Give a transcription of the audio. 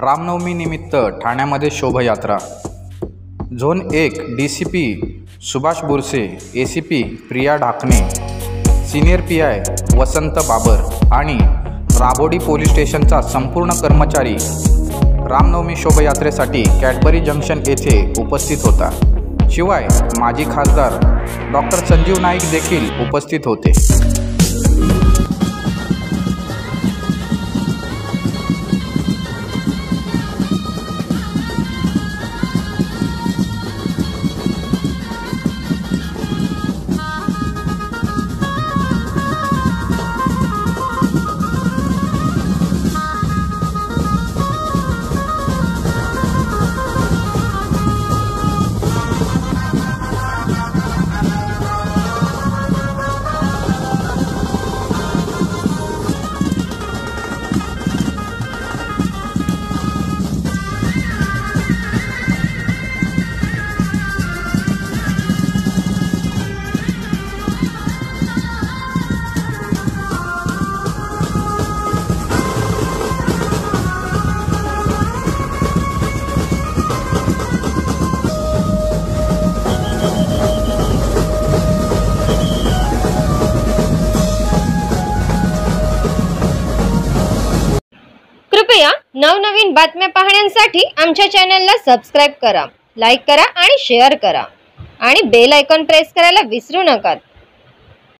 रामनवमी निमित्त ठाण्यामध्ये शोभायात्रा। Zone 1 DCP Subhash Burse, ACP Priya Dhakane, senior PI Vasant Babar आणि राबोडी पोलीस स्टेशनचा संपूर्ण कर्मचारी रामनवमी शोभायात्रेसाठी कॅडबरी जंक्शन येथे उपस्थित होता। शिवाय माजी खासदार डॉक्टर संजीव नाईक देखील उपस्थित होते। कृपया नवनवीन बातम्या पाहण्यासाठी आमच्या चॅनलला सबस्क्राइब करा, लाईक करा आणि शेअर करा आणि बेल आयकॉन प्रेस करायला विसरू नका।